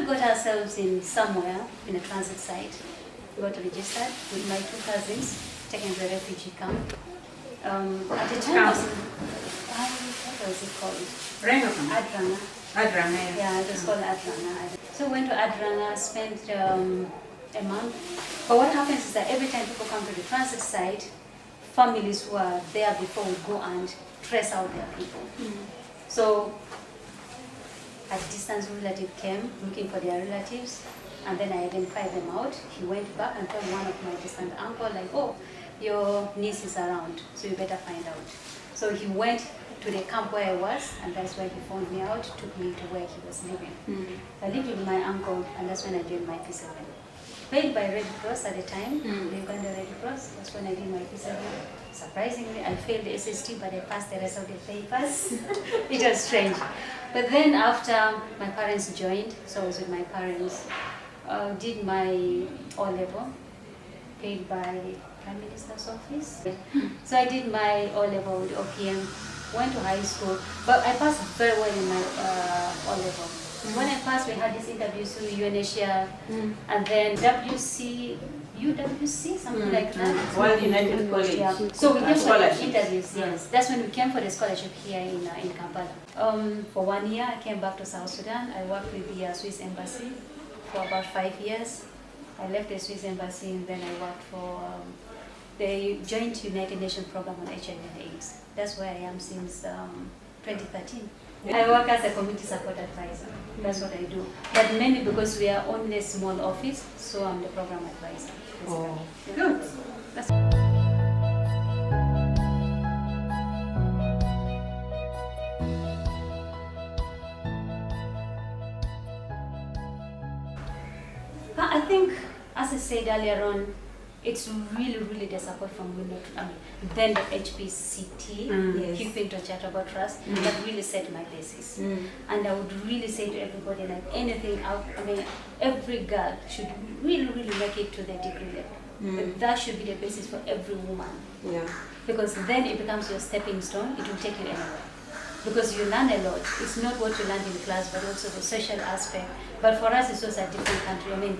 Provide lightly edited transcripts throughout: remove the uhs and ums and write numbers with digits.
got ourselves in somewhere in a transit site. We got registered with my 2 cousins, taken to a refugee camp. At the time, I was in, what was it called? Adrana. Adrana. Yeah, it was called Adrana. So we went to Adrana, spent a month. But what happens is that every time people come to the transit site, families who are there before would go and trace out their people. So a distant relative came looking for their relatives, and then I identified them out. He went back and told one of my distant uncle, like, oh, your niece is around, so you better find out. So he went to the camp where I was, and that's where he found me out, took me to where he was living. I lived with my uncle, and that's when I did my P7. Paid by Red Cross at the time, the Uganda Red Cross, that's when I did my P7. Surprisingly, I failed the SST, but I passed the rest of the papers. It was strange. But then after my parents joined, so I was with my parents, did my O-level, paid by Prime Minister's office. So I did my O-level with OPM, went to high school, but I passed very well in my O-level. When I passed, we had these interviews through UNHCR, and then UWC, something like that. World United College. Yeah. So we came for the interviews, yes. That's when we came for the scholarship here in Kampala. For 1 year, I came back to South Sudan. I worked with the Swiss Embassy for about 5 years. I left the Swiss Embassy, and then I worked for the Joint United Nations Program on HIV and AIDS. That's where I am since 2013. I work as a community support advisor. That's what I do. But mainly because we are only a small office, so I'm the program advisor. Oh, good. I think, as I said earlier on, it's really the support from then the HPCT, People Charitable Trust, that really set my basis. And I would really say to everybody, like anything out, every girl should really make it to the degree level. But that should be the basis for every woman. Yeah. Because then it becomes your stepping stone, it will take you anywhere. Because you learn a lot. It's not what you learn in class, but also the social aspect. But for us, it's also a different country.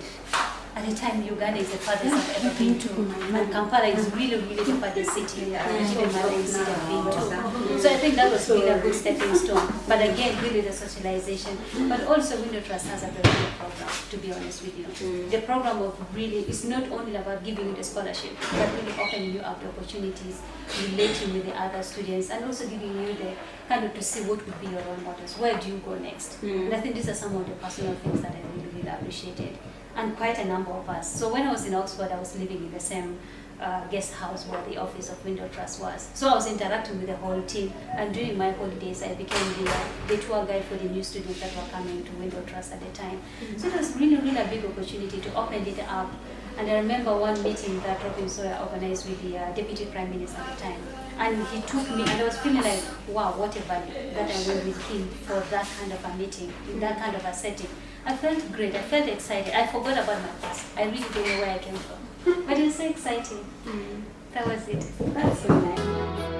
At the time, Uganda is the farthest I've ever been to. And Kampala is really the farthest city. Even my own city I've been to. So I think that was really a good stepping stone. But again, really the socialization. But also, Window Trust has a very good program, to be honest with you. The program of really, it's not only about giving you the scholarship, but really opening you up the opportunities, relating with the other students, and also giving you the kind of to see what would be your role models. Where do you go next? And I think these are some of the personal things that I really appreciated. And quite a number of us. So when I was in Oxford, I was living in the same guest house where the office of Window Trust was. So I was interacting with the whole team, and during my holidays, I became the tour guide for the new students that were coming to Window Trust at the time. So it was really a big opportunity to open it up. And I remember one meeting that Robin Sawyer organized with the Deputy Prime Minister at the time. And he took me, and I was feeling like, wow, what a value that I went with him for that kind of a meeting, in that kind of a setting. I felt great, I felt excited. I forgot about my past. I really don't know where I came from. But it was so exciting. That was it. That's so nice.